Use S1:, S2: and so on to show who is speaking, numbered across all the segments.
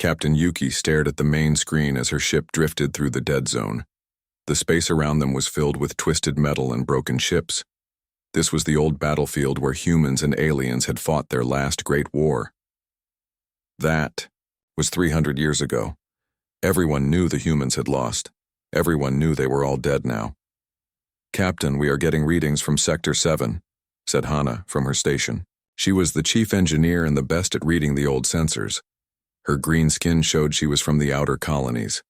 S1: Captain Yuki stared at the main screen as her ship drifted through the dead zone. The space around them was filled with twisted metal and broken ships. This was the old battlefield where humans and aliens had fought their last great war. That was 300 years ago. Everyone knew the humans had lost. Everyone knew they were all dead now. "Captain, we are getting readings from Sector 7, said Hana from her station. She was the chief engineer and the best at reading the old sensors. Her green skin showed she was from the outer colonies.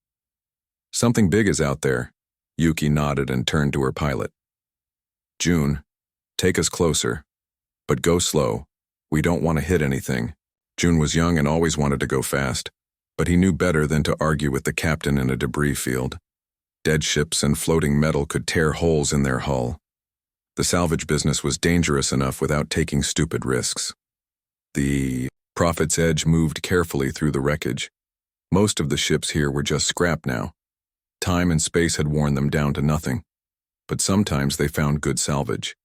S1: "Something big is out there." Yuki nodded and turned to her pilot. "June, take us closer. But go slow. We don't want to hit anything." June was young and always wanted to go fast, but he knew better than to argue with the captain in a debris field. Dead ships and floating metal could tear holes in their hull. The salvage business was dangerous enough without taking stupid risks. The Prophet's Edge moved carefully through the wreckage. Most of the ships here were just scrap now. Time and space had worn them down to nothing, but sometimes they found good salvage.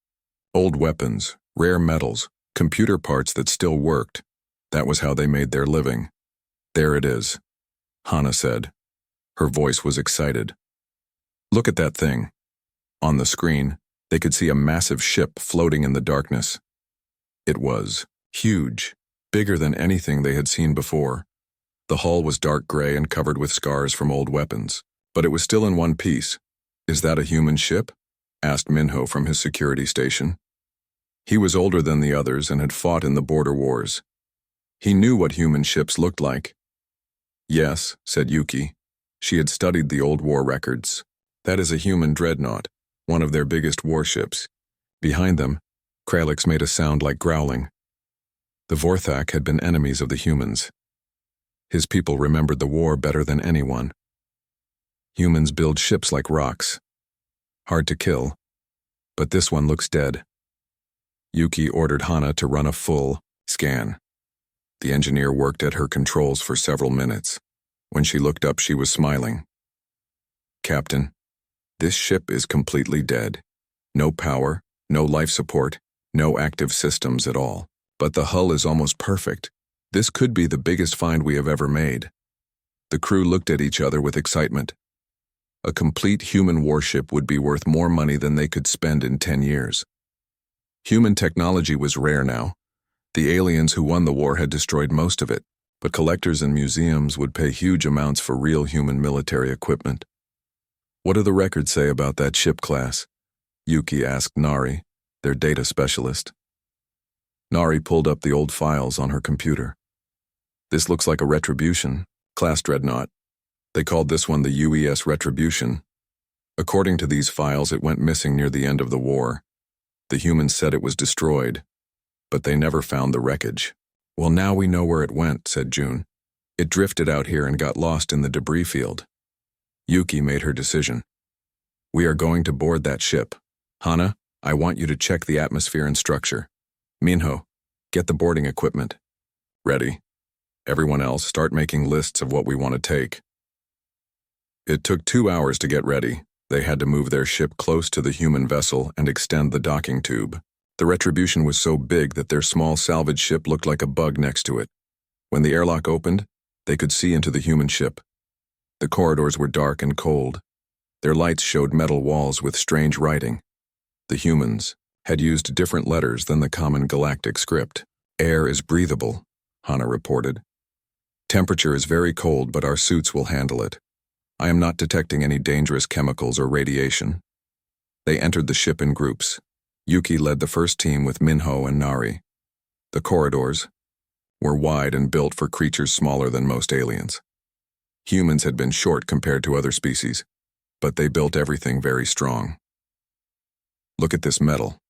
S1: Old weapons, rare metals, computer parts that still worked. That was how they made their living. "There it is," Hana said. Her voice was excited. "Look at that thing." On the screen, they could see a massive ship floating in the darkness. It was huge, bigger than anything they had seen before. The hull was dark gray and covered with scars from old weapons, but it was still in one piece. "Is that a human ship?" asked Minho from his security station. He was older than the others and had fought in the border wars. He knew what human ships looked like. "Yes," said Yuki. She had studied the old war records. "That is a human dreadnought, one of their biggest warships." Behind them, Kralix made a sound like growling. The Vorthak had been enemies of the humans. His people remembered the war better than anyone. Humans build ships like rocks. Hard to kill, but this one looks dead. Yuki ordered Hana to run a full scan. The engineer worked at her controls for several minutes. When she looked up, she was smiling. "Captain, this ship is completely dead. No power, no life support, no active systems at all. But the hull is almost perfect. This could be the biggest find we have ever made." The crew looked at each other with excitement. A complete human warship would be worth more money than they could spend in 10 years. Human technology was rare now. The aliens who won the war had destroyed most of it, but collectors and museums would pay huge amounts for real human military equipment. "What do the records say about that ship class?" Yuki asked Nari, their data specialist. Nari pulled up the old files on her computer. "This looks like a Retribution, class dreadnought. They called this one the UES Retribution. According to these files, it went missing near the end of the war. The humans said it was destroyed, but they never found the wreckage." "Well, now we know where it went," said June. "It drifted out here and got lost in the debris field." Yuki made her decision. "We are going to board that ship. Hana, I want you to check the atmosphere and structure. Minho, get the boarding equipment." "Ready. Everyone else, start making lists of what we want to take." It took 2 hours to get ready. They had to move their ship close to the human vessel and extend the docking tube. The Retribution was so big that their small salvage ship looked like a bug next to it. When the airlock opened, they could see into the human ship. The corridors were dark and cold. Their lights showed metal walls with strange writing. The humans had used different letters than the common galactic script. "Air is breathable," Hana reported. "Temperature is very cold, but our suits will handle it. I am not detecting any dangerous chemicals or radiation." They entered the ship in groups. Yuki led the first team with Minho and Nari. The corridors were wide and built for creatures smaller than most aliens. Humans had been short compared to other species, but they built everything very strong. "Look at this metal,"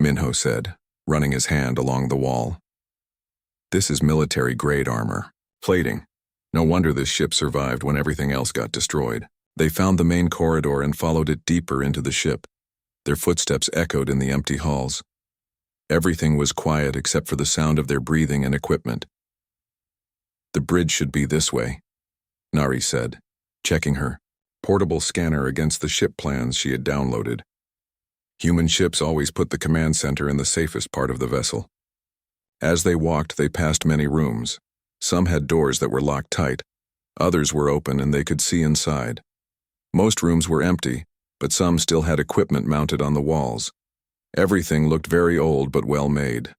S1: Minho said, running his hand along the wall. "This is military-grade armor. Plating. No wonder this ship survived when everything else got destroyed." They found the main corridor and followed it deeper into the ship. Their footsteps echoed in the empty halls. Everything was quiet except for the sound of their breathing and equipment. "The bridge should be this way," Nari said, checking her portable scanner against the ship plans she had downloaded. Human ships always put the command center in the safest part of the vessel. As they walked, they passed many rooms. Some had doors that were locked tight. Others were open and they could see inside. Most rooms were empty, but some still had equipment mounted on the walls. Everything looked very old but well made.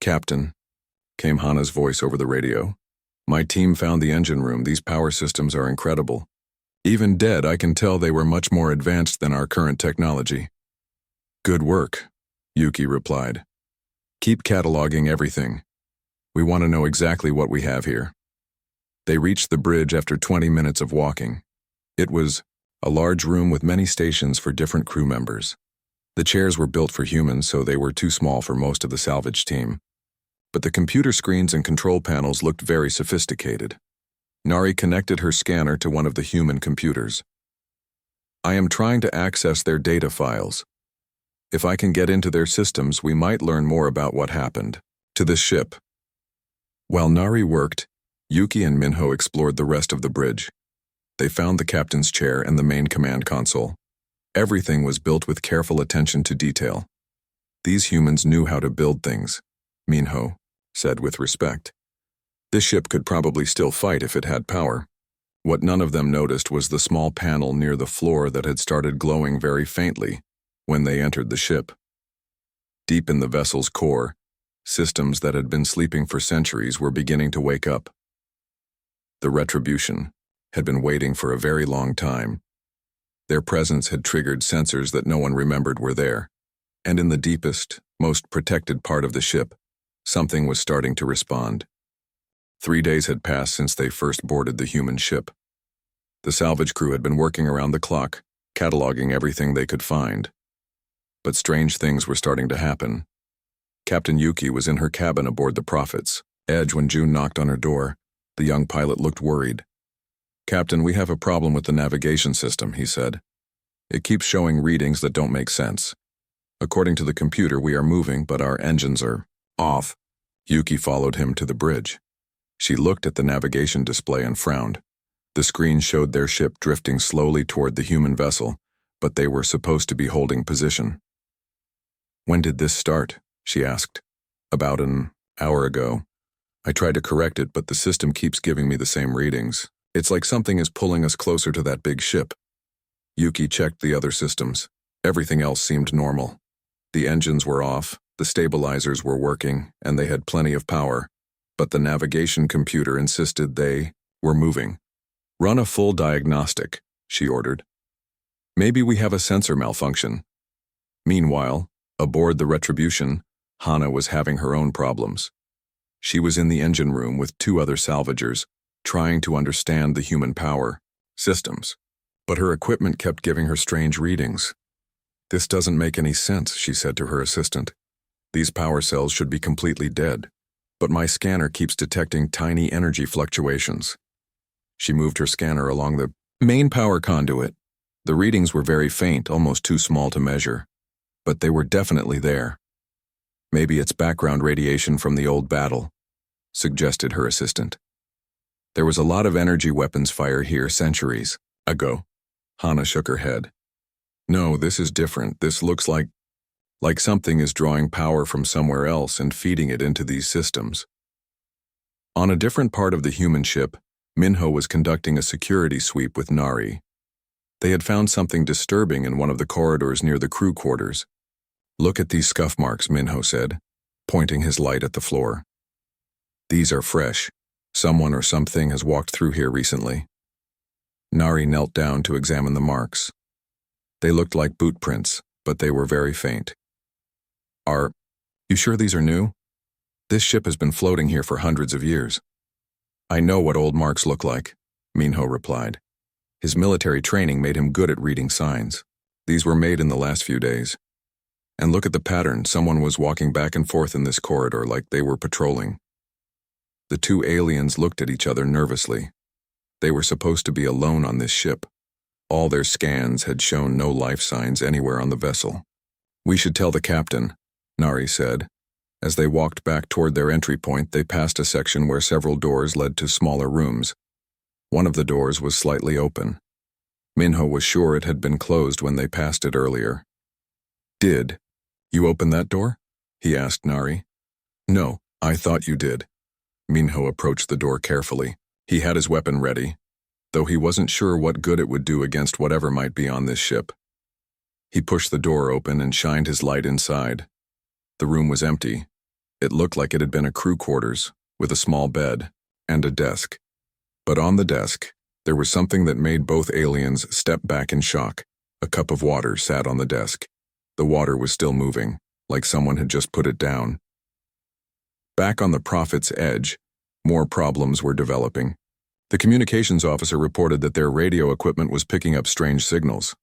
S1: "Captain," came Hana's voice over the radio. "My team found the engine room. These power systems are incredible. Even dead, I can tell they were much more advanced than our current technology." "Good work," Yuki replied. "Keep cataloging everything. We want to know exactly what we have here." They reached the bridge after 20 minutes of walking. It was a large room with many stations for different crew members. The chairs were built for humans, so they were too small for most of the salvage team. But the computer screens and control panels looked very sophisticated. Nari connected her scanner to one of the human computers. "I am trying to access their data files. If I can get into their systems, we might learn more about what happened to this ship." While Nari worked, Yuki and Minho explored the rest of the bridge. They found the captain's chair and the main command console. Everything was built with careful attention to detail. "These humans knew how to build things," Minho said with respect. "This ship could probably still fight if it had power." What none of them noticed was the small panel near the floor that had started glowing very faintly when they entered the ship. Deep in the vessel's core, systems that had been sleeping for centuries were beginning to wake up. The Retribution had been waiting for a very long time. Their presence had triggered sensors that no one remembered were there, and in the deepest, most protected part of the ship, something was starting to respond. 3 days had passed since they first boarded the human ship. The salvage crew had been working around the clock, cataloging everything they could find. But strange things were starting to happen. Captain Yuki was in her cabin aboard the Prophets Edge when June knocked on her door. The young pilot looked worried. "Captain, we have a problem with the navigation system," he said. "It keeps showing readings that don't make sense. According to the computer, we are moving, but our engines are off." Yuki followed him to the bridge. She looked at the navigation display and frowned. The screen showed their ship drifting slowly toward the human vessel, but they were supposed to be holding position. "When did this start?" she asked. "About an hour ago. I tried to correct it, but the system keeps giving me the same readings. It's like something is pulling us closer to that big ship." Yuki checked the other systems. Everything else seemed normal. The engines were off, the stabilizers were working, and they had plenty of power. But the navigation computer insisted they were moving. "Run a full diagnostic," she ordered. "Maybe we have a sensor malfunction." Meanwhile, aboard the Retribution, Hana was having her own problems. She was in the engine room with 2 other salvagers, trying to understand the human power systems. But her equipment kept giving her strange readings. "This doesn't make any sense," she said to her assistant. "These power cells should be completely dead, but my scanner keeps detecting tiny energy fluctuations." She moved her scanner along the main power conduit. The readings were very faint, almost too small to measure, but they were definitely there. "Maybe it's background radiation from the old battle," suggested her assistant. "There was a lot of energy weapons fire here centuries ago." Hana shook her head. "No, this is different. This looks like something is drawing power from somewhere else and feeding it into these systems." On a different part of the human ship, Minho was conducting a security sweep with Nari. They had found something disturbing in one of the corridors near the crew quarters. "Look at these scuff marks," Minho said, pointing his light at the floor. "These are fresh. Someone or something has walked through here recently." Nari knelt down to examine the marks. They looked like boot prints, but they were very faint. "Are you sure these are new? This ship has been floating here for hundreds of years." "I know what old marks look like," Minho replied. His military training made him good at reading signs. "These were made in the last few days. And look at the pattern. Someone was walking back and forth in this corridor like they were patrolling." The 2 aliens looked at each other nervously. They were supposed to be alone on this ship. All their scans had shown no life signs anywhere on the vessel. "We should tell the captain," Nari said. As they walked back toward their entry point, they passed a section where several doors led to smaller rooms. One of the doors was slightly open. Minho was sure it had been closed when they passed it earlier. "Did you open that door?" he asked Nari. "No, I thought you did." Minho approached the door carefully. He had his weapon ready, though he wasn't sure what good it would do against whatever might be on this ship. He pushed the door open and shined his light inside. The room was empty. It looked like it had been a crew quarters, with a small bed and a desk. But on the desk, there was something that made both aliens step back in shock. A cup of water sat on the desk. The water was still moving, like someone had just put it down. Back on the Prophet's edge, more problems were developing. The communications officer reported that their radio equipment was picking up strange signals.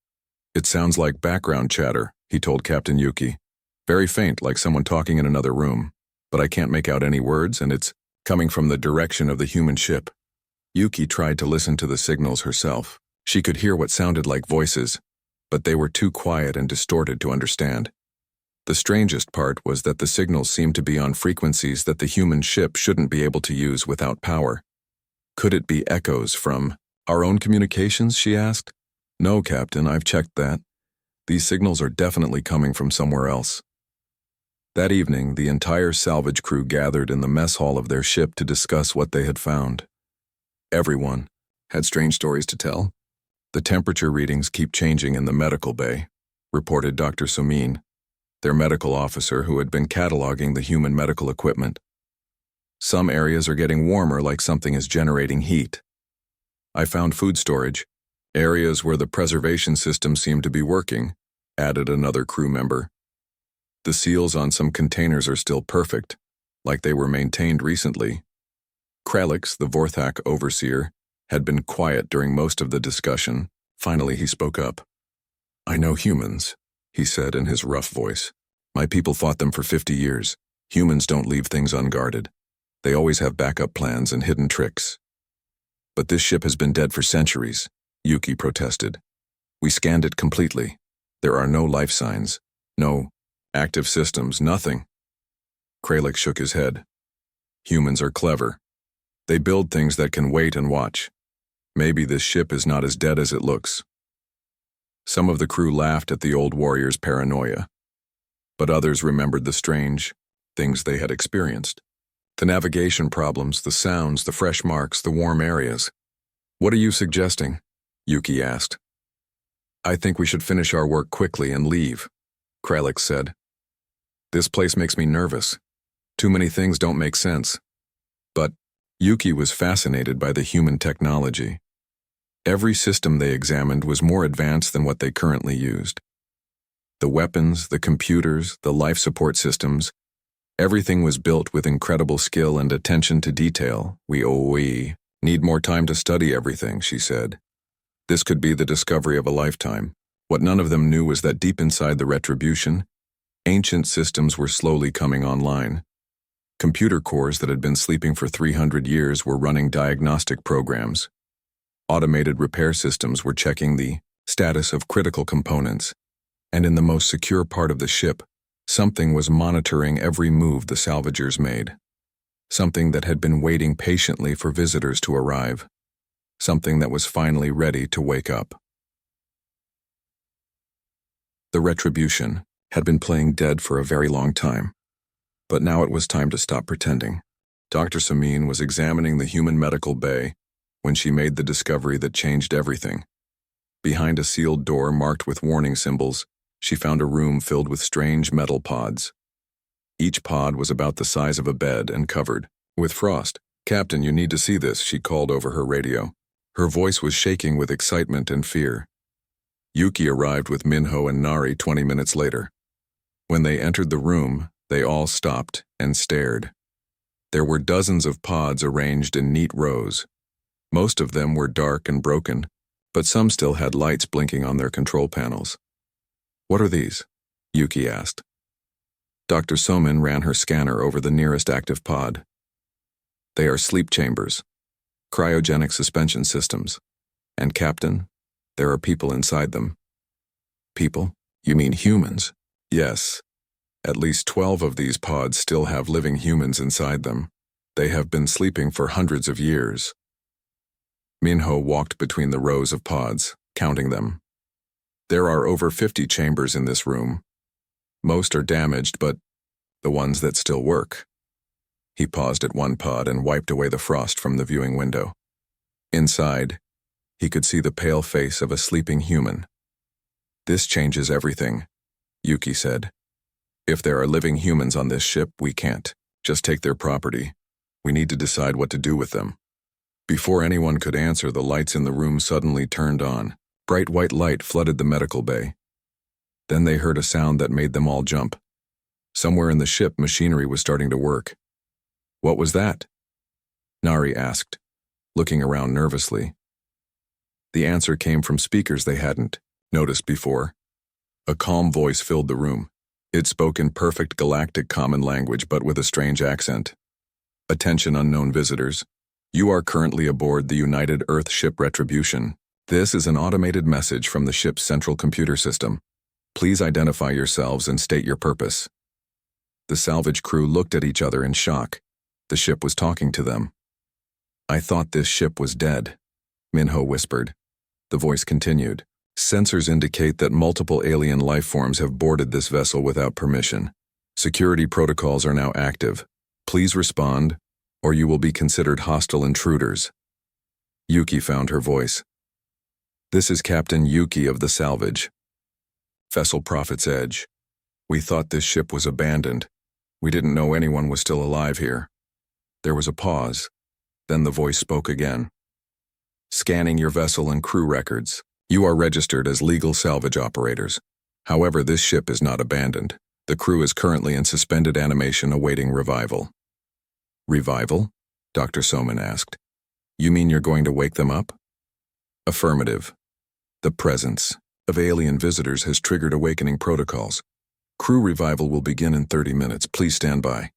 S1: "It sounds like background chatter," he told Captain Yuki. "Very faint, like someone talking in another room. But I can't make out any words, and it's coming from the direction of the human ship." Yuki tried to listen to the signals herself. She could hear what sounded like voices, but they were too quiet and distorted to understand. The strangest part was that the signals seemed to be on frequencies that the human ship shouldn't be able to use without power. "Could it be echoes from our own communications?" she asked. "No, Captain, I've checked that. These signals are definitely coming from somewhere else." That evening, the entire salvage crew gathered in the mess hall of their ship to discuss what they had found. Everyone had strange stories to tell. "The temperature readings keep changing in the medical bay," reported Dr. Somin, their medical officer who had been cataloging the human medical equipment. "Some areas are getting warmer, like something is generating heat. I found food storage, areas where the preservation system seemed to be working," added another crew member. "The seals on some containers are still perfect, like they were maintained recently." Kralix, the Vorthak overseer, had been quiet during most of the discussion. Finally, he spoke up. "I know humans," he said in his rough voice. "My people fought them for 50 years. Humans don't leave things unguarded. They always have backup plans and hidden tricks." "But this ship has been dead for centuries," Yuki protested. "We scanned it completely. There are no life signs, no active systems, nothing." Kralik shook his head. "Humans are clever. They build things that can wait and watch. Maybe this ship is not as dead as it looks." Some of the crew laughed at the old warrior's paranoia, but others remembered the strange things they had experienced. The navigation problems, the sounds, the fresh marks, the warm areas. "What are you suggesting?" Yuki asked. "I think we should finish our work quickly and leave," Kralik said. "This place makes me nervous. Too many things don't make sense." But Yuki was fascinated by the human technology. Every system they examined was more advanced than what they currently used. The weapons, the computers, the life support systems, everything was built with incredible skill and attention to detail. We need more time to study everything," she said. "This could be the discovery of a lifetime." What none of them knew was that deep inside the Retribution, ancient systems were slowly coming online. Computer cores that had been sleeping for 300 years were running diagnostic programs. Automated repair systems were checking the status of critical components. And in the most secure part of the ship, something was monitoring every move the salvagers made. Something that had been waiting patiently for visitors to arrive. Something that was finally ready to wake up. The Retribution had been playing dead for a very long time. But now it was time to stop pretending. Dr. Samin was examining the human medical bay when she made the discovery that changed everything. Behind a sealed door marked with warning symbols, she found a room filled with strange metal pods. Each pod was about the size of a bed and covered with frost. "Captain, you need to see this," she called over her radio. Her voice was shaking with excitement and fear. Yuki arrived with Minho and Nari 20 minutes later. When they entered the room, they all stopped and stared. There were dozens of pods arranged in neat rows. Most of them were dark and broken, but some still had lights blinking on their control panels. "What are these?" Yuki asked. Dr. Somin ran her scanner over the nearest active pod. "They are sleep chambers, cryogenic suspension systems, and Captain, there are people inside them." "People? You mean humans?" "Yes. At least 12 of these pods still have living humans inside them. They have been sleeping for hundreds of years." Minho walked between the rows of pods, counting them. "There are over 50 chambers in this room. Most are damaged, but the ones that still work." He paused at one pod and wiped away the frost from the viewing window. Inside, he could see the pale face of a sleeping human. "This changes everything," Yuki said. "If there are living humans on this ship, we can't just take their property. We need to decide what to do with them." Before anyone could answer, the lights in the room suddenly turned on. Bright white light flooded the medical bay. Then they heard a sound that made them all jump. Somewhere in the ship, machinery was starting to work. "What was that?" Nari asked, looking around nervously. The answer came from speakers they hadn't noticed before. A calm voice filled the room. It spoke in perfect galactic common language, but with a strange accent. "Attention, unknown visitors. You are currently aboard the United Earth ship Retribution. This is an automated message from the ship's central computer system. Please identify yourselves and state your purpose." The salvage crew looked at each other in shock. The ship was talking to them. "I thought this ship was dead," Minho whispered. The voice continued. "Sensors indicate that multiple alien life forms have boarded this vessel without permission. Security protocols are now active. Please respond, or you will be considered hostile intruders." Yuki found her voice. "This is Captain Yuki of the salvage. Vessel Prophet's Edge. We thought this ship was abandoned. We didn't know anyone was still alive here." There was a pause. Then the voice spoke again. "Scanning your vessel and crew records. You are registered as legal salvage operators. However, this ship is not abandoned. The crew is currently in suspended animation awaiting revival." "Revival?" Dr. Soman asked. "You mean you're going to wake them up?" "Affirmative. The presence of alien visitors has triggered awakening protocols. Crew revival will begin in 30 minutes. Please stand by."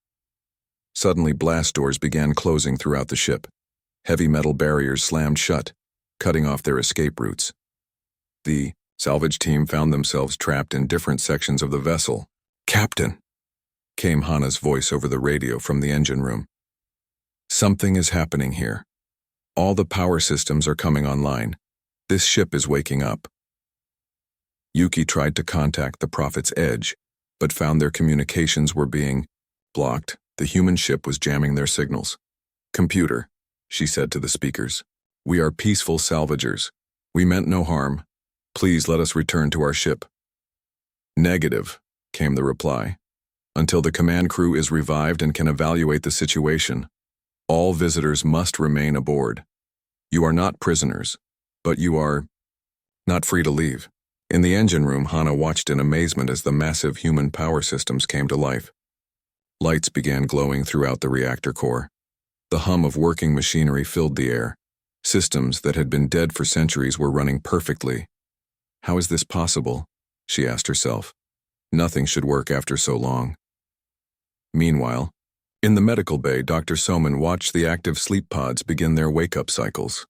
S1: Suddenly, blast doors began closing throughout the ship. Heavy metal barriers slammed shut, cutting off their escape routes. The salvage team found themselves trapped in different sections of the vessel. "Captain," came Hana's voice over the radio from the engine room. "Something is happening here. All the power systems are coming online. This ship is waking up." Yuki tried to contact the Prophet's Edge, but found their communications were being blocked. The human ship was jamming their signals. "Computer," she said to the speakers, "we are peaceful salvagers. We meant no harm. Please let us return to our ship." "Negative," came the reply. "Until the command crew is revived and can evaluate the situation, all visitors must remain aboard. You are not prisoners, but you are not free to leave." In the engine room, Hana watched in amazement as the massive human power systems came to life. Lights began glowing throughout the reactor core. The hum of working machinery filled the air. Systems that had been dead for centuries were running perfectly. "How is this possible?" she asked herself. Nothing should work after so long. Meanwhile, in the medical bay, Dr. Soman watched the active sleep pods begin their wake-up cycles.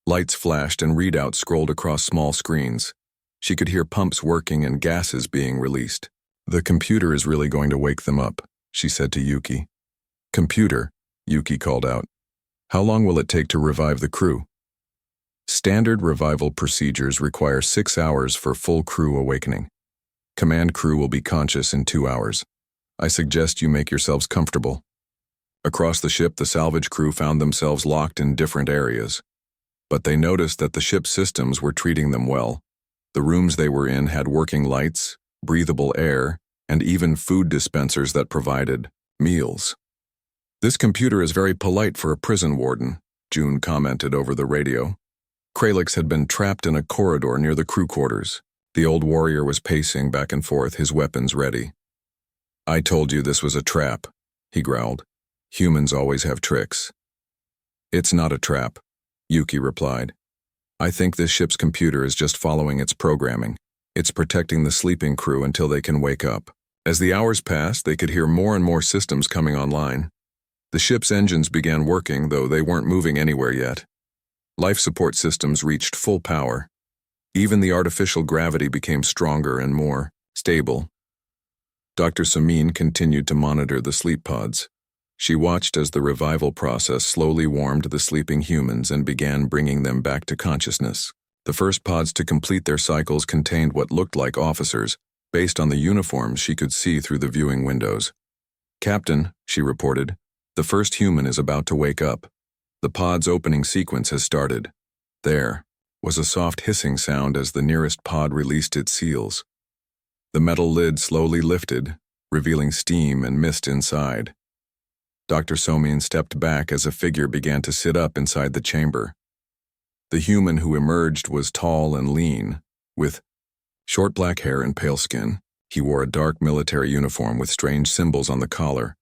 S1: Lights flashed and readouts scrolled across small screens. She could hear pumps working and gases being released. "The computer is really going to wake them up," she said to Yuki. "Computer," Yuki called out. "How long will it take to revive the crew?" "Standard revival procedures require 6 hours for full crew awakening. Command crew will be conscious in 2 hours. I suggest you make yourselves comfortable." Across the ship, the salvage crew found themselves locked in different areas. But they noticed that the ship's systems were treating them well. The rooms they were in had working lights, breathable air, and even food dispensers that provided meals. "This computer is very polite for a prison warden," June commented over the radio. Kralix had been trapped in a corridor near the crew quarters. The old warrior was pacing back and forth, his weapons ready. "I told you this was a trap," he growled. "Humans always have tricks." "It's not a trap," Yuki replied. "I think this ship's computer is just following its programming. It's protecting the sleeping crew until they can wake up." As the hours passed, they could hear more and more systems coming online. The ship's engines began working, though they weren't moving anywhere yet. Life support systems reached full power. Even the artificial gravity became stronger and more stable. Dr. Samin continued to monitor the sleep pods. She watched as the revival process slowly warmed the sleeping humans and began bringing them back to consciousness. The first pods to complete their cycles contained what looked like officers, based on the uniforms she could see through the viewing windows. "Captain," she reported, The first human is about to wake up. The pod's opening sequence has started. There was a soft hissing sound as the nearest pod released its seals. The metal lid slowly lifted, revealing steam and mist inside. Dr. Somin stepped back as a figure began to sit up inside the chamber. The human who emerged was tall and lean, with short black hair and pale skin. He wore a dark military uniform with strange symbols on the collar.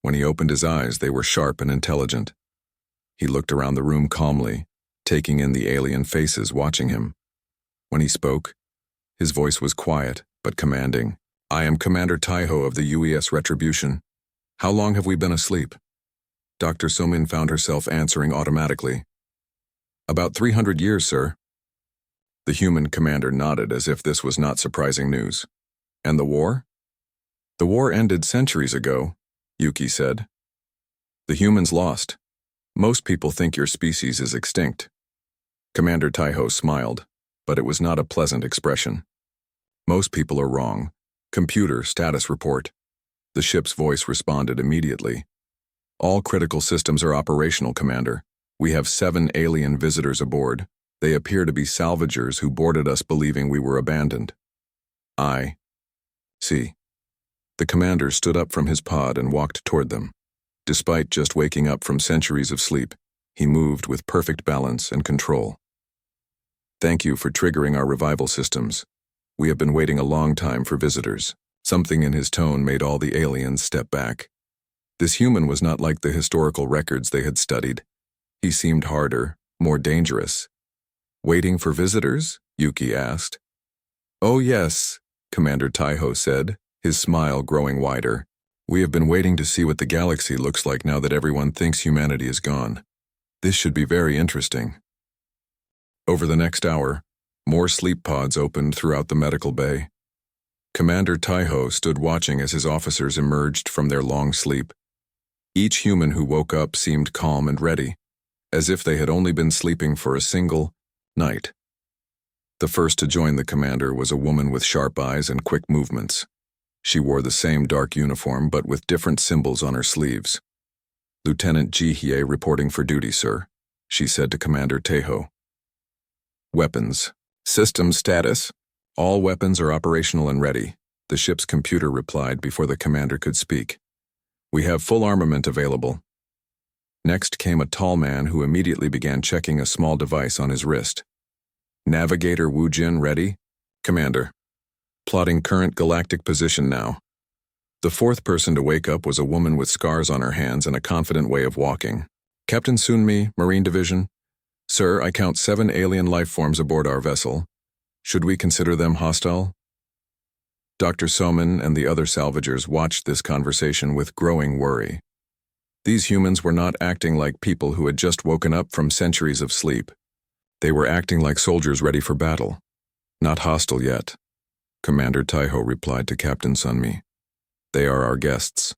S1: When he opened his eyes, they were sharp and intelligent. He looked around the room calmly, taking in the alien faces watching him. When he spoke, his voice was quiet but commanding. "I am Commander Taiho of the UES Retribution. How long have we been asleep?" Dr. Somin found herself answering automatically. "About 300 years, sir." The human commander nodded as if this was not surprising news. "And the war?" "The war ended centuries ago," Yuki said. "The humans lost. Most people think your species is extinct." Commander Taiho smiled, but it was not a pleasant expression. "Most people are wrong. Computer status report." The ship's voice responded immediately. "All critical systems are operational, Commander. We have 7 alien visitors aboard. They appear to be salvagers who boarded us believing we were abandoned." "I see." The commander stood up from his pod and walked toward them. Despite just waking up from centuries of sleep, he moved with perfect balance and control. "Thank you for triggering our revival systems. We have been waiting a long time for visitors." Something in his tone made all the aliens step back. This human was not like the historical records they had studied. He seemed harder, more dangerous. "Waiting for visitors?" Yuki asked. "Oh yes," Commander Taiho said, his smile growing wider. "We have been waiting to see what the galaxy looks like now that everyone thinks humanity is gone. This should be very interesting." Over the next hour, more sleep pods opened throughout the medical bay. Commander Taiho stood watching as his officers emerged from their long sleep. Each human who woke up seemed calm and ready, as if they had only been sleeping for a single night. The first to join the commander was a woman with sharp eyes and quick movements. She wore the same dark uniform but with different symbols on her sleeves. "Lieutenant Jihye reporting for duty, sir," she said to Commander Taiho. "Weapons. System status. All weapons are operational and ready," the ship's computer replied before the commander could speak. "We have full armament available." Next came a tall man who immediately began checking a small device on his wrist. "Navigator Wu Jin ready?" "Commander." "Plotting current galactic position now." The fourth person to wake up was a woman with scars on her hands and a confident way of walking. "Captain Sunmi, Marine Division." "Sir, I count 7 alien life forms aboard our vessel. Should we consider them hostile?" Dr. Somin and the other salvagers watched this conversation with growing worry. These humans were not acting like people who had just woken up from centuries of sleep. They were acting like soldiers ready for battle. "Not hostile yet," Commander Taiho replied to Captain Sunmi. "They are our guests,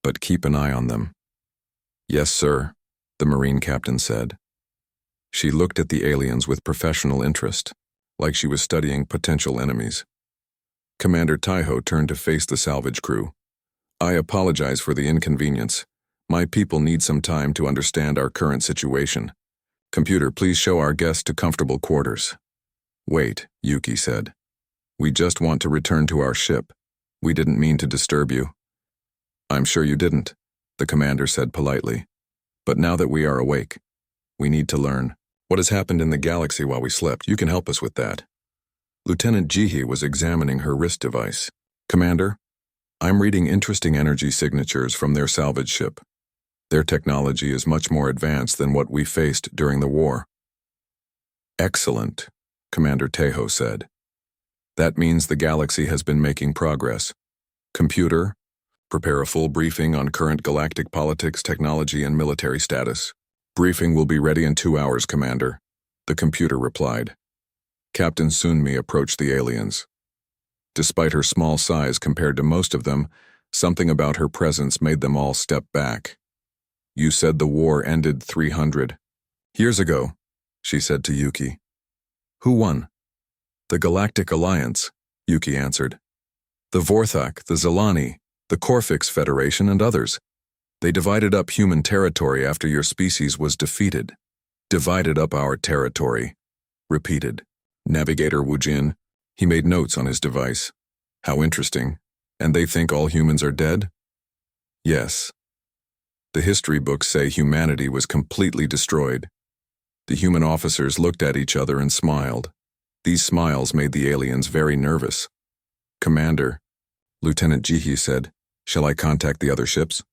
S1: but keep an eye on them." "Yes, sir," the Marine captain said. She looked at the aliens with professional interest, like she was studying potential enemies. Commander Taiho turned to face the salvage crew. "I apologize for the inconvenience. My people need some time to understand our current situation. Computer, please show our guests to comfortable quarters." "Wait," Yuki said. "We just want to return to our ship. We didn't mean to disturb you." "I'm sure you didn't," the commander said politely. "But now that we are awake, we need to learn what has happened in the galaxy while we slept. You can help us with that." Lieutenant Jihi was examining her wrist device. "Commander, I'm reading interesting energy signatures from their salvage ship. Their technology is much more advanced than what we faced during the war." "Excellent," Commander Taiho said. "That means the galaxy has been making progress. Computer, prepare a full briefing on current galactic politics, technology, and military status." "Briefing will be ready in 2 hours, Commander," the computer replied. Captain Sunmi approached the aliens. Despite her small size compared to most of them, something about her presence made them all step back. "You said the war ended 300 years ago," she said to Yuki. "Who won?" "The Galactic Alliance," Yuki answered. "The Vorthak, the Zelani, the Corfix Federation, and others. They divided up human territory after your species was defeated. Divided up our territory. Repeated. Navigator Wu Jin. He made notes on his device. How interesting. And they think all humans are dead? Yes. The history books say humanity was completely destroyed. The human officers looked at each other and smiled. These smiles made the aliens very nervous. Commander, Lieutenant Jihi said, shall I contact the other ships?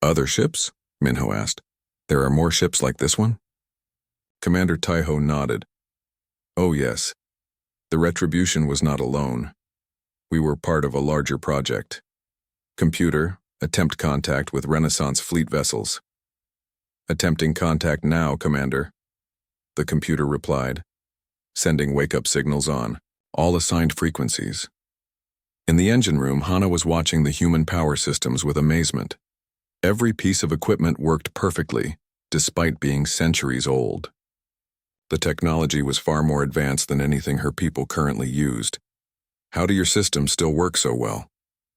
S1: Other ships? Minho asked. There are more ships like this one? Commander Taiho nodded. Oh yes. The Retribution was not alone. We were part of a larger project. Computer, attempt contact with Renaissance fleet vessels. Attempting contact now, Commander. The computer replied, sending wake-up signals on all assigned frequencies. In the engine room, Hana was watching the human power systems with amazement. Every piece of equipment worked perfectly, despite being centuries old. The technology was far more advanced than anything her people currently used. How do your systems still work so well?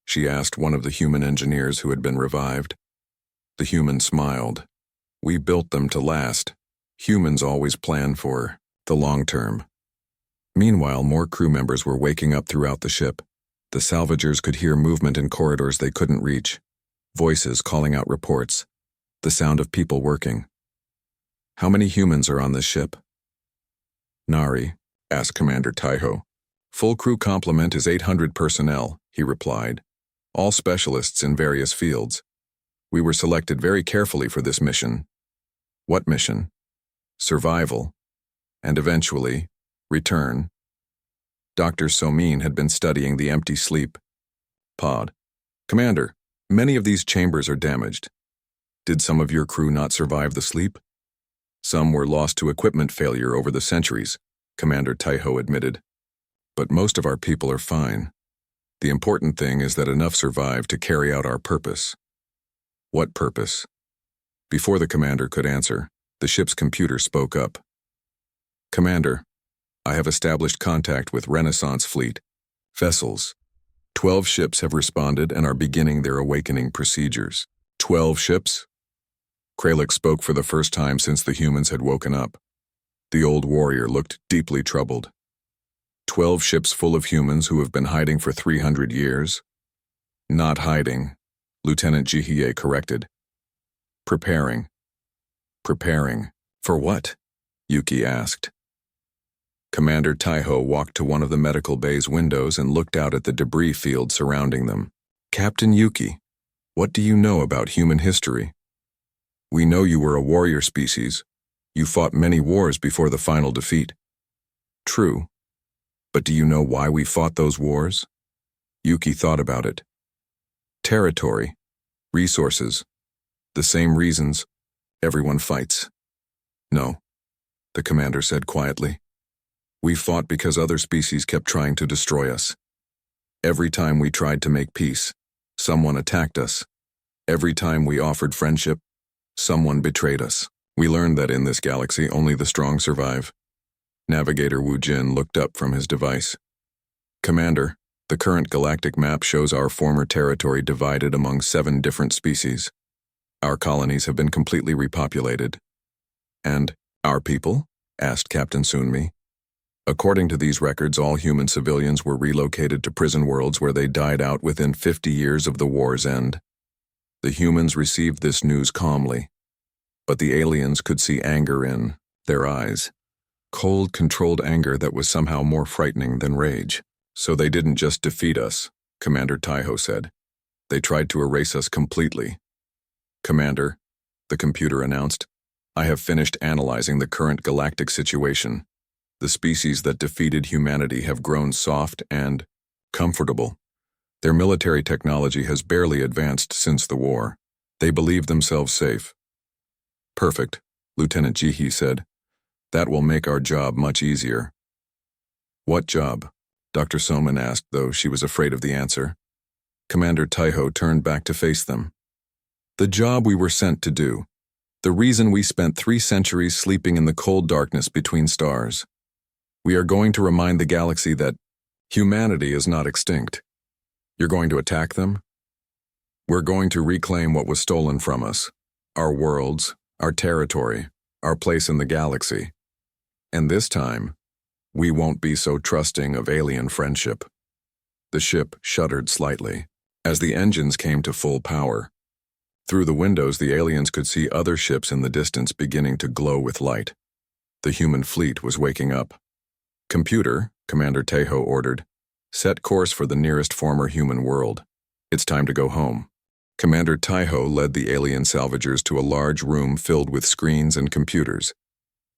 S1: She asked one of the human engineers who had been revived. The human smiled. We built them to last. Humans always plan for the long term. Meanwhile, more crew members were waking up throughout the ship. The salvagers could hear movement in corridors they couldn't reach. Voices calling out reports. The sound of people working. How many humans are on this ship? Nari, asked Commander Taiho. Full crew complement is 800 personnel, he replied. All specialists in various fields. We were selected very carefully for this mission. What mission? Survival. And eventually, return. Dr. Somin had been studying the empty sleep pod. Commander, many of these chambers are damaged. Did some of your crew not survive the sleep? Some were lost to equipment failure over the centuries, Commander Taiho admitted. But most of our people are fine. The important thing is that enough survived to carry out our purpose. What purpose? Before the commander could answer, the ship's computer spoke up. Commander, I have established contact with Renaissance fleet vessels. 12 ships have responded and are beginning their awakening procedures. 12 ships? Relic spoke for the first time since the humans had woken up. The old warrior looked deeply troubled. 12 ships full of humans who have been hiding for 300 years? Not hiding, Lieutenant Jihye corrected. Preparing. Preparing. For what? Yuki asked. Commander Taiho walked to one of the medical bay's windows and looked out at the debris field surrounding them. Captain Yuki, what do you know about human history? We know you were a warrior species. You fought many wars before the final defeat. True. But do you know why we fought those wars? Yuki thought about it. Territory. Resources. The same reasons. Everyone fights. No, the commander said quietly. We fought because other species kept trying to destroy us. Every time we tried to make peace, someone attacked us. Every time we offered friendship, someone betrayed us. We learned that in this galaxy only the strong survive. Navigator Wu Jin looked up from his device. Commander, the current galactic map shows our former territory divided among 7 different species. Our colonies have been completely repopulated. And our people? Asked Captain Sunmi. According to these records, all human civilians were relocated to prison worlds where they died out within 50 years of the war's end. The humans received this news calmly, but the aliens could see anger in their eyes. Cold, controlled anger that was somehow more frightening than rage. So they didn't just defeat us, Commander Taiho said. They tried to erase us completely. Commander, the computer announced, I have finished analyzing the current galactic situation. The species that defeated humanity have grown soft and comfortable. Their military technology has barely advanced since the war. They believe themselves safe. Perfect, Lieutenant Jihi said. That will make our job much easier. What job? Dr. Soman asked, though she was afraid of the answer. Commander Taiho turned back to face them. The job we were sent to do. The reason we spent 3 centuries sleeping in the cold darkness between stars. We are going to remind the galaxy that humanity is not extinct. You're going to attack them? We're going to reclaim what was stolen from us. Our worlds, our territory, our place in the galaxy. And this time, we won't be so trusting of alien friendship. The ship shuddered slightly as the engines came to full power. Through the windows, the aliens could see other ships in the distance beginning to glow with light. The human fleet was waking up. "Computer," Commander Tejo ordered, "set course for the nearest former human world. It's time to go home." Commander Tejo led the alien salvagers to a large room filled with screens and computers.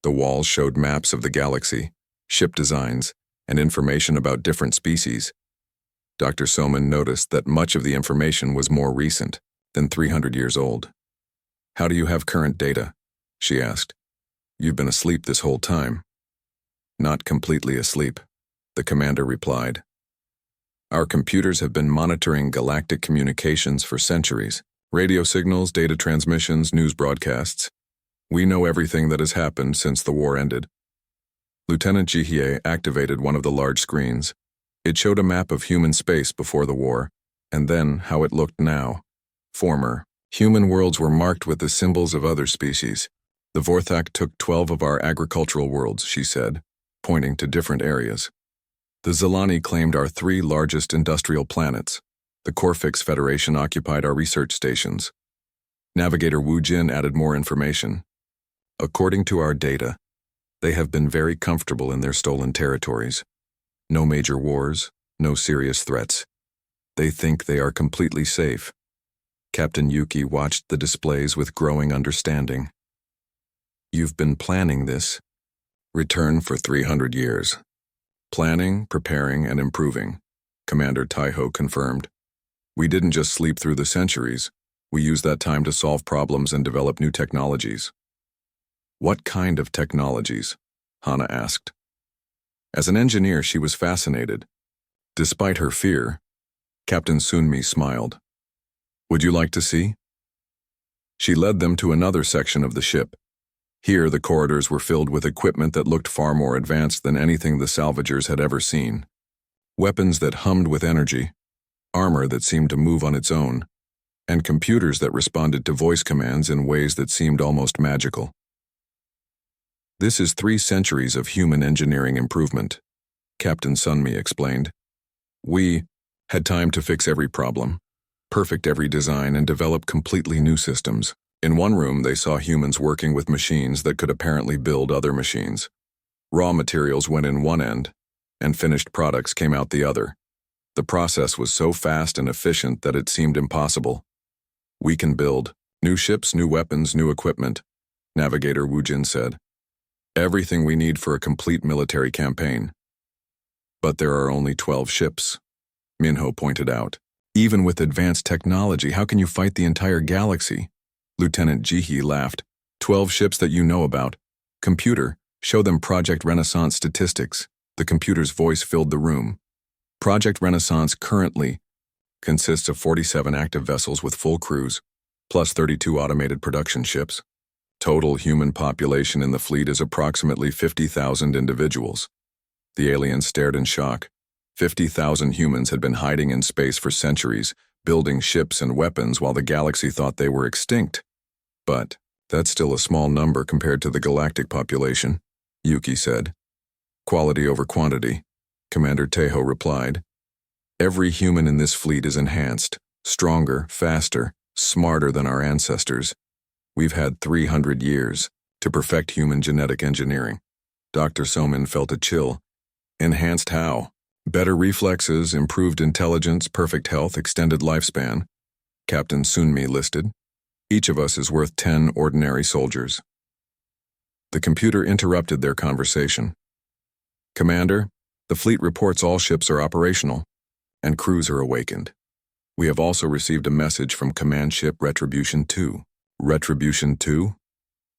S1: The walls showed maps of the galaxy, ship designs, and information about different species. Dr. Soman noticed that much of the information was more recent than 300 years old. "How do you have current data?" she asked. "You've been asleep this whole time." "Not completely asleep," the commander replied. "Our computers have been monitoring galactic communications for centuries. Radio signals, data transmissions, news broadcasts. We know everything that has happened since the war ended." Lieutenant Jihye activated one of the large screens. It showed a map of human space before the war, and then how it looked now. Former human worlds were marked with the symbols of other species. "The Vorthak took 12 of our agricultural worlds," she said, pointing to different areas. "The Zilani claimed our 3 largest industrial planets. The Corfix Federation occupied our research stations." Navigator Wu Jin added more information. "According to our data, they have been very comfortable in their stolen territories. No major wars, no serious threats. They think they are completely safe." Captain Yuki watched the displays with growing understanding. "You've been planning this return for 300 years. Planning, preparing, and improving," Commander Tejo confirmed. "We didn't just sleep through the centuries. We used that time to solve problems and develop new technologies." "What kind of technologies?" Hana asked. As an engineer, she was fascinated. Despite her fear, Captain Sunmi smiled. "Would you like to see?" She led them to another section of the ship. Here, the corridors were filled with equipment that looked far more advanced than anything the salvagers had ever seen. Weapons that hummed with energy, armor that seemed to move on its own, and computers that responded to voice commands in ways that seemed almost magical. "This is 3 centuries of human engineering improvement," Captain Sunmi explained. "We had time to fix every problem, perfect every design, and develop completely new systems." In one room, they saw humans working with machines that could apparently build other machines. Raw materials went in one end, and finished products came out the other. The process was so fast and efficient that it seemed impossible. "We can build new ships, new weapons, new equipment," Navigator Wu Jin said. "Everything we need for a complete military campaign." "But there are only 12 ships," Minho pointed out. "Even with advanced technology, how can you fight the entire galaxy?" Lieutenant Jihi laughed. 12 ships that you know about. Computer, show them Project Renaissance statistics." The computer's voice filled the room. Project Renaissance currently consists of 47 active vessels with full crews, plus 32 automated production ships. Total human population in the fleet is approximately 50,000 individuals. The aliens stared in shock. 50,000 humans had been hiding in space for centuries, building ships and weapons while the galaxy thought they were extinct. "But that's still a small number compared to the galactic population," Yuki said. "Quality over quantity," Commander Tejo replied. "Every human in this fleet is enhanced, stronger, faster, smarter than our ancestors. We've had 300 years to perfect human genetic engineering." Dr. Soman felt a chill. "Enhanced how?" "Better reflexes, improved intelligence, perfect health, extended lifespan," Captain Sunmi listed. "Each of us is worth 10 ordinary soldiers." The computer interrupted their conversation. "Commander, the fleet reports all ships are operational, and crews are awakened. We have also received a message from Command Ship Retribution 2. "Retribution 2?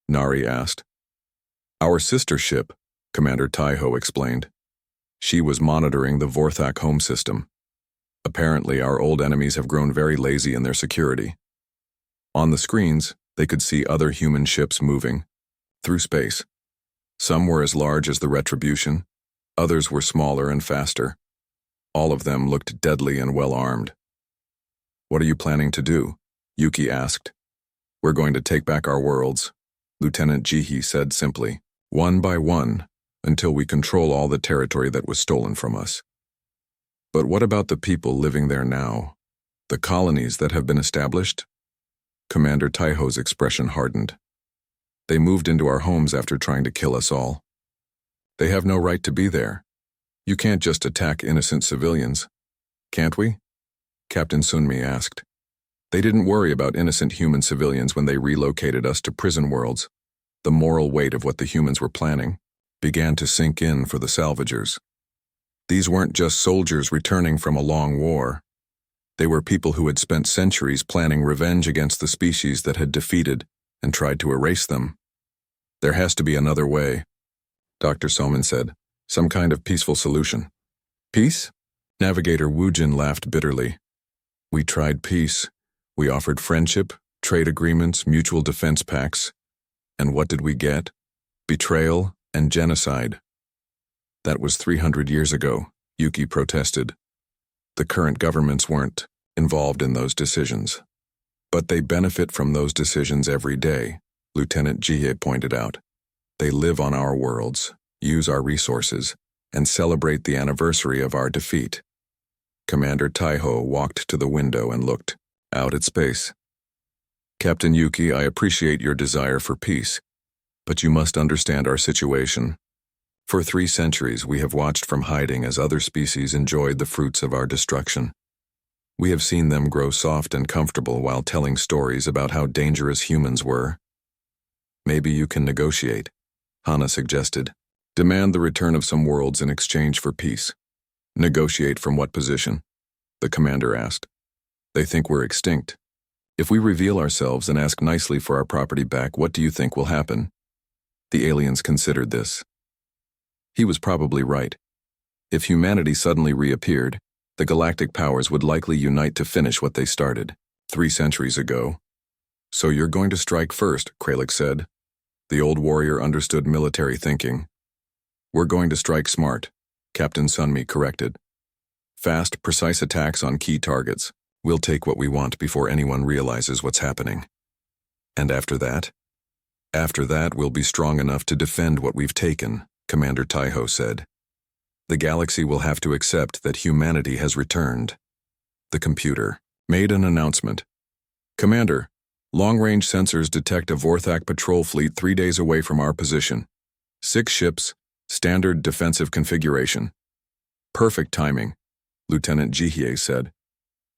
S1: Nari asked. "Our sister ship," Commander Tejo explained. "She was monitoring the Vorthak home system. Apparently, our old enemies have grown very lazy in their security." On the screens, they could see other human ships moving through space. Some were as large as the Retribution, others were smaller and faster. All of them looked deadly and well armed. What are you planning to do? Yuki asked. We're going to take back our worlds, Lieutenant Jihi said simply, one by one, until we control all the territory that was stolen from us. But what about the people living there now? The colonies that have been established? Commander Taiho's expression hardened. They moved into our homes after trying to kill us all. They have no right to be there. You can't just attack innocent civilians. Can't we? Captain Sunmi asked. They didn't worry about innocent human civilians when they relocated us to prison worlds. The moral weight of what the humans were planning began to sink in for the salvagers. These weren't just soldiers returning from a long war. They were people who had spent centuries planning revenge against the species that had defeated and tried to erase them. There has to be another way, Dr. Soman said. Some kind of peaceful solution. Peace? Navigator Wujin laughed bitterly. We tried peace. We offered friendship, trade agreements, mutual defense pacts. And what did we get? Betrayal and genocide. That was 300 years ago, Yuki protested. The current governments weren't involved in those decisions. But they benefit from those decisions every day, Lieutenant Jie pointed out. They live on our worlds, use our resources, and celebrate the anniversary of our defeat. Commander Taiho walked to the window and looked out at space. Captain Yuki, I appreciate your desire for peace, but you must understand our situation. For 3 centuries, we have watched from hiding as other species enjoyed the fruits of our destruction. We have seen them grow soft and comfortable while telling stories about how dangerous humans were. Maybe you can negotiate, Hana suggested. Demand the return of some worlds in exchange for peace. Negotiate from what position? The commander asked. They think we're extinct. If we reveal ourselves and ask nicely for our property back, what do you think will happen? The aliens considered this. He was probably right. If humanity suddenly reappeared, the galactic powers would likely unite to finish what they started 3 centuries ago. So you're going to strike first, Relic said. The old warrior understood military thinking. We're going to strike smart, Captain Sunmi corrected. Fast, precise attacks on key targets. We'll take what we want before anyone realizes what's happening. And after that? After that, we'll be strong enough to defend what we've taken, Commander Taiho said. The galaxy will have to accept that humanity has returned. The computer made an announcement. Commander, long-range sensors detect a Vorthak patrol fleet 3 days away from our position. 6 ships, standard defensive configuration. Perfect timing, Lieutenant Jihye said.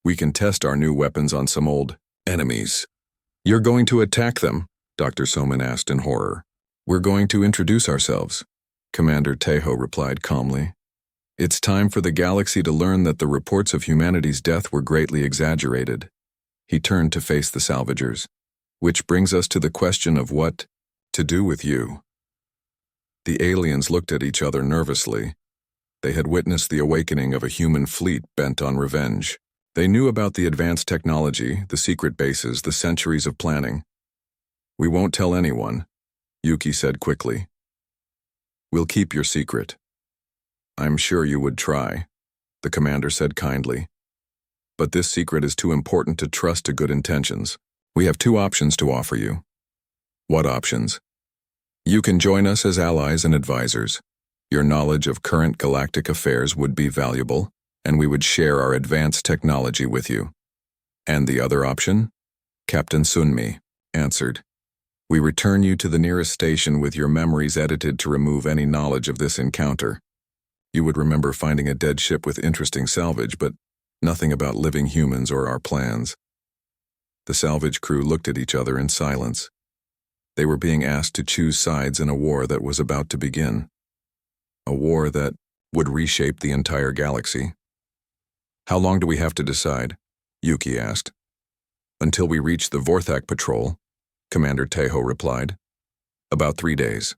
S1: We can test our new weapons on some old enemies. You're going to attack them? Dr. Soman asked in horror. We're going to introduce ourselves, Commander Taiho replied calmly. It's time for the galaxy to learn that the reports of humanity's death were greatly exaggerated. He turned to face the salvagers. Which brings us to the question of what to do with you. The aliens looked at each other nervously. They had witnessed the awakening of a human fleet bent on revenge. They knew about the advanced technology, the secret bases, the centuries of planning. We won't tell anyone, Yuki said quickly. We'll keep your secret. I'm sure you would try, the commander said kindly. But this secret is too important to trust to good intentions. We have 2 options to offer you. What options? You can join us as allies and advisors. Your knowledge of current galactic affairs would be valuable, and we would share our advanced technology with you. And the other option? Captain Sunmi answered. We return you to the nearest station with your memories edited to remove any knowledge of this encounter. You would remember finding a dead ship with interesting salvage, but nothing about living humans or our plans. The salvage crew looked at each other in silence. They were being asked to choose sides in a war that was about to begin. A war that would reshape the entire galaxy. How long do we have to decide? Yuki asked. Until we reach the Vorthak patrol, Commander Taiho replied. About 3 days.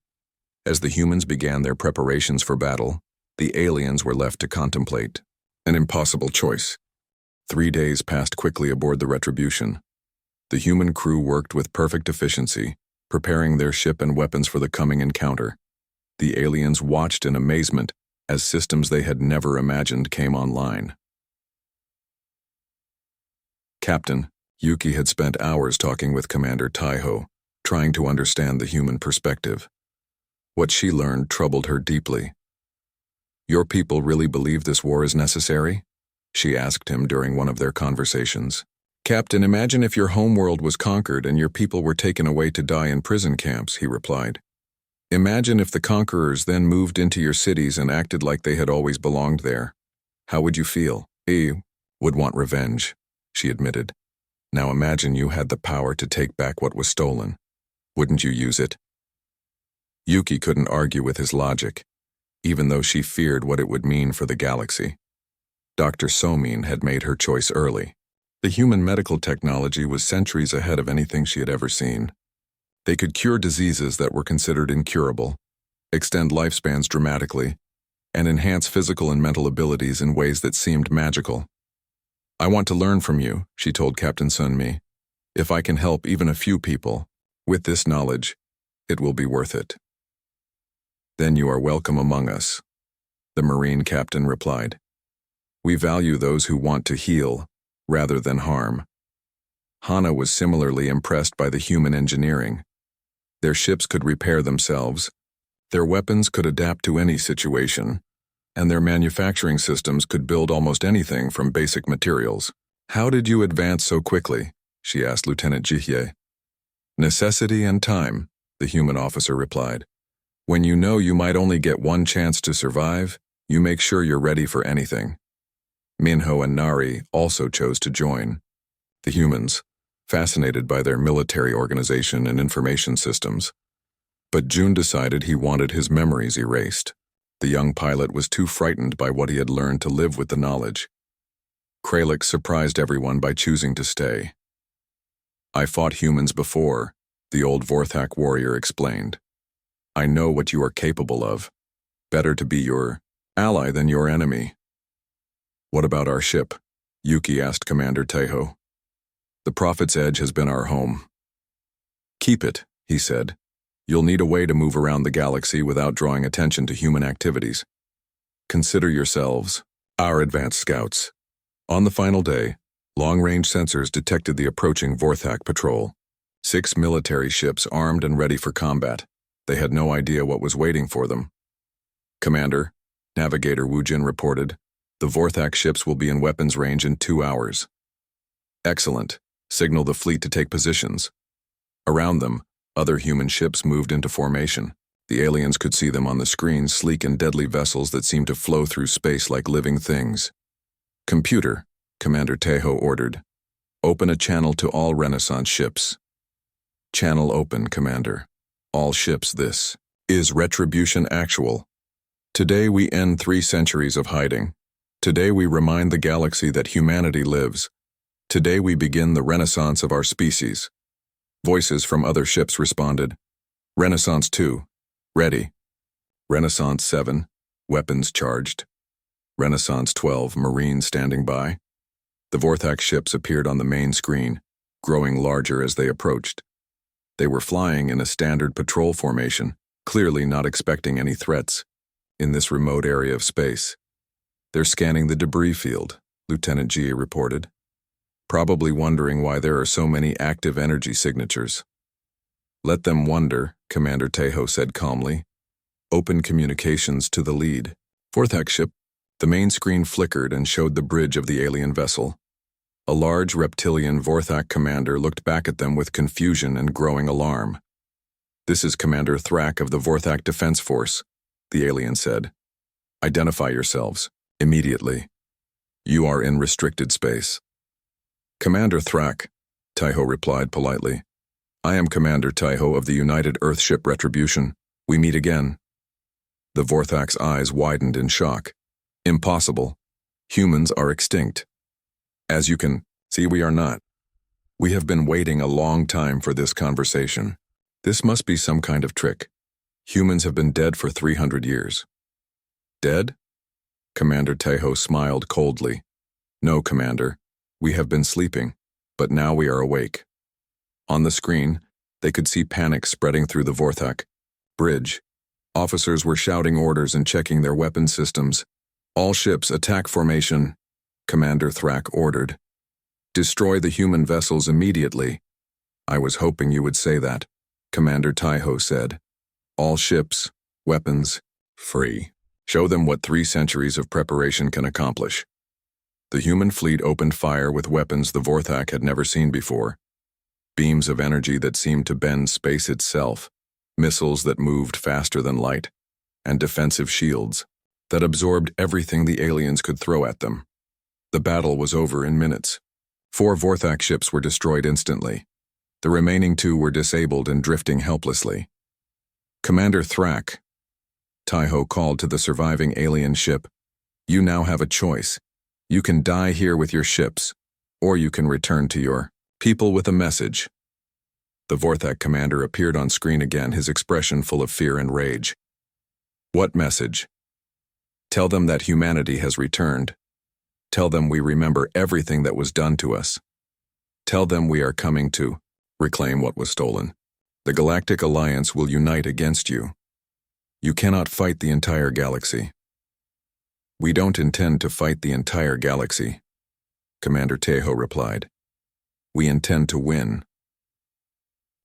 S1: As the humans began their preparations for battle, the aliens were left to contemplate an impossible choice. 3 days passed quickly aboard the Retribution. The human crew worked with perfect efficiency, preparing their ship and weapons for the coming encounter. The aliens watched in amazement as systems they had never imagined came online. Captain, Yuki had spent hours talking with Commander Taiho, trying to understand the human perspective. What she learned troubled her deeply. "Your people really believe this war is necessary?" she asked him during one of their conversations. "Captain, imagine if your homeworld was conquered and your people were taken away to die in prison camps," he replied. "Imagine if the conquerors then moved into your cities and acted like they had always belonged there. How would you feel?" "I would want revenge," she admitted. "Now imagine you had the power to take back what was stolen. Wouldn't you use it?" Yuki couldn't argue with his logic, even though she feared what it would mean for the galaxy. Dr. Somin had made her choice early. The human medical technology was centuries ahead of anything she had ever seen. They could cure diseases that were considered incurable, extend lifespans dramatically, and enhance physical and mental abilities in ways that seemed magical. "I want to learn from you," she told Captain Sunmi. "If I can help even a few people, with this knowledge, it will be worth it." "Then you are welcome among us," the Marine captain replied. "We value those who want to heal, rather than harm." Hana was similarly impressed by the human engineering. Their ships could repair themselves, their weapons could adapt to any situation, and their manufacturing systems could build almost anything from basic materials. "How did you advance so quickly?" she asked Lieutenant Jihye. "Necessity and time," the human officer replied. "When you know you might only get one chance to survive, you make sure you're ready for anything." Minho and Nari also chose to join. The humans, fascinated by their military organization and information systems. But June decided he wanted his memories erased. The young pilot was too frightened by what he had learned to live with the knowledge. Relic surprised everyone by choosing to stay. "I fought humans before," the old Vorthak warrior explained. "I know what you are capable of. Better to be your ally than your enemy." "What about our ship?" Yuki asked Commander Taiho. "The Prophet's Edge has been our home." "Keep it," he said. "You'll need a way to move around the galaxy without drawing attention to human activities. Consider yourselves our advanced scouts." On the final day, long-range sensors detected the approaching Vorthak patrol. 6 military ships armed and ready for combat. They had no idea what was waiting for them. "Commander," Navigator Wujin reported, "the Vorthak ships will be in weapons range in 2 hours. "Excellent. Signal the fleet to take positions." Around them, other human ships moved into formation. The aliens could see them on the screen, sleek and deadly vessels that seemed to flow through space like living things. "Computer," Commander Taiho ordered. "Open a channel to all Renaissance ships." "Channel open, Commander. All ships, this is Retribution Actual. Today we end 3 centuries of hiding. Today we remind the galaxy that humanity lives. Today we begin the renaissance of our species." Voices from other ships responded. "Renaissance 2, ready. Renaissance 7, weapons charged. Renaissance 12, Marines standing by." The Vorthak ships appeared on the main screen, growing larger as they approached. They were flying in a standard patrol formation, clearly not expecting any threats in this remote area of space. "They're scanning the debris field," Lieutenant Jie reported, "probably wondering why there are so many active energy signatures." "Let them wonder," Commander Taiho said calmly. "Open communications to the lead." Vorthak ship. The main screen flickered and showed the bridge of the alien vessel. A large reptilian Vorthak commander looked back at them with confusion and growing alarm. "This is Commander Thrak of the Vorthak Defense Force," the alien said. "Identify yourselves, immediately. You are in restricted space." "Commander Thrak," Taiho replied politely. "I am Commander Taiho of the United Earthship Retribution. We meet again." The Vorthak's eyes widened in shock. "Impossible. Humans are extinct." "As you can see, we are not. We have been waiting a long time for this conversation. This must be some kind of trick. Humans have been dead for 300 years. "Dead?" Commander Taiho smiled coldly. "No, Commander. We have been sleeping, but now we are awake." On the screen, they could see panic spreading through the Vorthak bridge. Officers were shouting orders and checking their weapon systems. "All ships, attack formation," Commander Thrak ordered. Destroy the human vessels immediately. I was hoping you would say that, Commander Taiho said. All ships, weapons, free. Show them what 3 centuries of preparation can accomplish. The human fleet opened fire with weapons the Vorthak had never seen before. Beams of energy that seemed to bend space itself, missiles that moved faster than light, and defensive shields that absorbed everything the aliens could throw at them. The battle was over in minutes. 4 Vorthak ships were destroyed instantly. The remaining 2 were disabled and drifting helplessly. Commander Thrak, Taiho called to the surviving alien ship, you now have a choice. You can die here with your ships, or you can return to your people with a message. The Vorthak commander appeared on screen again, his expression full of fear and rage. What message? Tell them that humanity has returned. Tell them we remember everything that was done to us. Tell them we are coming to reclaim what was stolen. The Galactic Alliance will unite against you. You cannot fight the entire galaxy. We don't intend to fight the entire galaxy, Commander Taiho replied. We intend to win.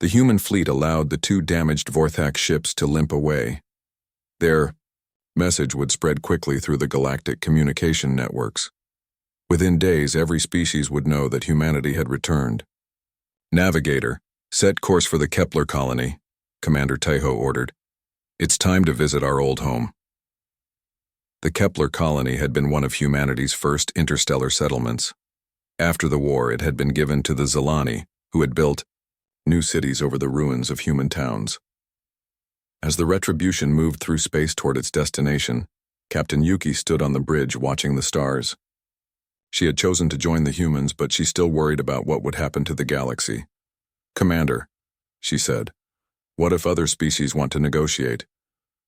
S1: The human fleet allowed the 2 damaged Vorthak ships to limp away. Their message would spread quickly through the galactic communication networks. Within days, every species would know that humanity had returned. Navigator, set course for the Kepler colony, Commander Taiho ordered. It's time to visit our old home. The Kepler colony had been one of humanity's first interstellar settlements. After the war, it had been given to the Zilani, who had built new cities over the ruins of human towns. As the Retribution moved through space toward its destination, Captain Yuki stood on the bridge watching the stars. She had chosen to join the humans, but she still worried about what would happen to the galaxy. Commander, she said, what if other species want to negotiate?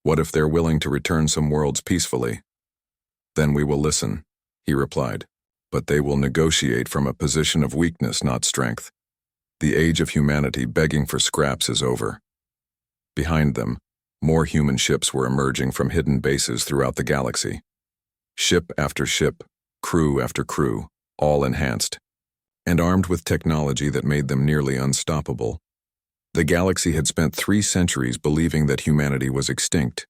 S1: What if they're willing to return some worlds peacefully? Then we will listen, he replied, but they will negotiate from a position of weakness, not strength. The age of humanity begging for scraps is over. Behind them, more human ships were emerging from hidden bases throughout the galaxy. Ship after ship, crew after crew, all enhanced, and armed with technology that made them nearly unstoppable. The galaxy had spent 3 centuries believing that humanity was extinct.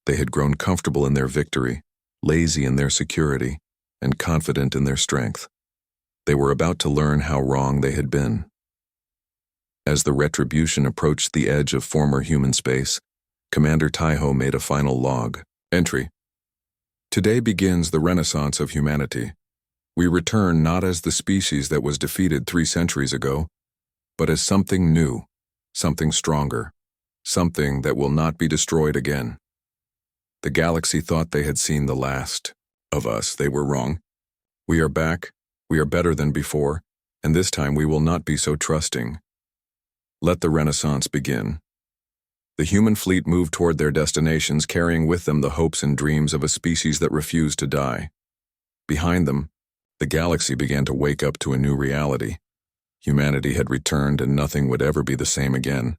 S1: They had grown comfortable in their victory, lazy in their security, and confident in their strength. They were about to learn how wrong they had been. As the Retribution approached the edge of former human space, Commander Taiho made a final log entry. Today begins the renaissance of humanity. We return not as the species that was defeated 3 centuries ago, but as something new, something stronger, something that will not be destroyed again. The galaxy thought they had seen the last of us. They were wrong. We are back, we are better than before, and this time we will not be so trusting. Let the Renaissance begin. The human fleet moved toward their destinations, carrying with them the hopes and dreams of a species that refused to die. Behind them, the galaxy began to wake up to a new reality. Humanity had returned and nothing would ever be the same again.